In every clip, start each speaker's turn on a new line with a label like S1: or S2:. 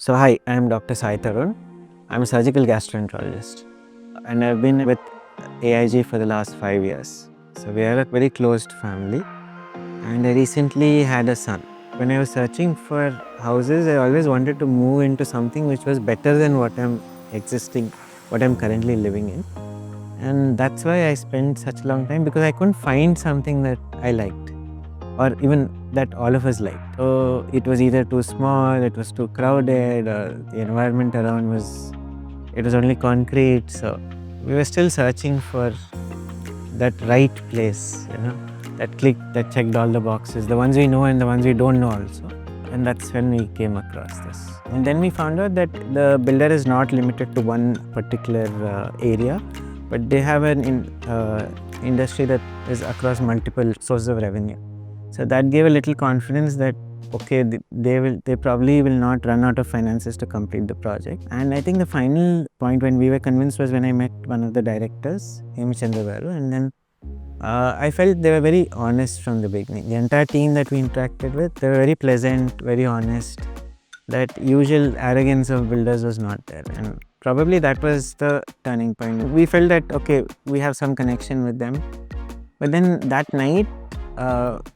S1: So hi, I am Dr. Sai Tarun. I'm a surgical gastroenterologist and I've been with AIG for the last 5 years. So we are a very closed family and I recently had a son. When I was searching for houses, I always wanted to move into something which was better than what I'm currently living in. And that's why I spent such a long time, because I couldn't find something that I liked or even that all of us liked. So it was either too small, it was too crowded, or the environment around was only concrete. So we were still searching for that right place, that clicked, that checked all the boxes, the ones we know and the ones we don't know also. And that's when we came across this. And then we found out that the builder is not limited to one particular area, but they have an industry that is across multiple sources of revenue. So that gave a little confidence that okay, they probably will not run out of finances to complete the project. And I think the final point when we were convinced was when I met one of the directors, and then I felt they were very honest from the beginning. The entire team that we interacted with, they were very pleasant, very honest. That usual arrogance of builders was not there, and probably that was the turning point. We felt that okay, we have some connection with them. But then that night,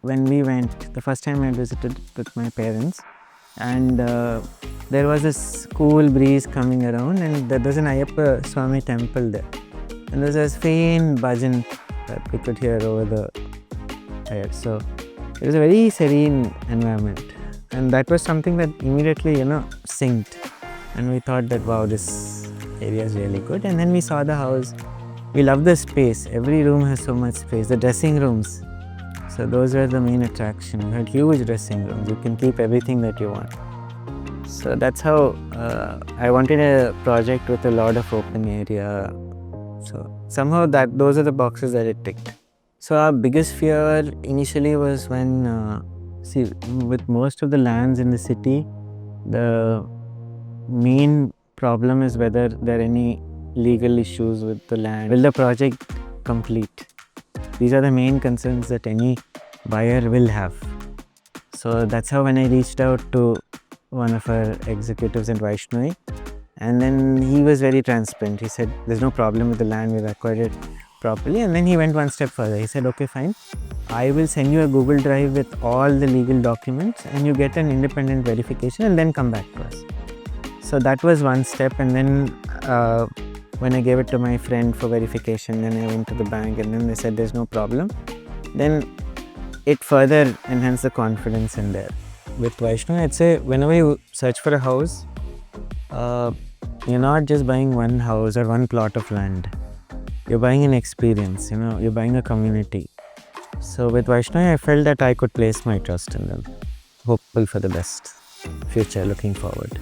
S1: when we went, the first time I visited with my parents, and there was this cool breeze coming around, and there was an Ayyappa Swami temple there, and there was a faint bhajan that we could hear over the air. So it was a very serene environment, and that was something that immediately synced, and we thought that wow, this area is really good. And then we saw the house. We love the space. Every room has so much space. The dressing rooms. So those were the main attraction. You had huge dressing rooms. You can keep everything that you want. So that's how I wanted a project with a lot of open area. So somehow those are the boxes that it ticked. So our biggest fear initially was when, with most of the lands in the city, the main problem is whether there are any legal issues with the land. Will the project complete? These are the main concerns that any buyer will have. So that's how when I reached out to one of our executives in Vaishnaoi, and then he was very transparent. He said, there's no problem with the land, we've acquired it properly. And then he went one step further. He said, okay, fine. I will send you a Google Drive with all the legal documents and you get an independent verification and then come back to us. So that was one step. And then when I gave it to my friend for verification, then I went to the bank and then they said there's no problem. Then it further enhanced the confidence in there. With Vaishnaoi, I'd say whenever you search for a house, you're not just buying one house or one plot of land. You're buying an experience, you're buying a community. So with Vaishnaoi, I felt that I could place my trust in them. Hopeful for the best future, looking forward.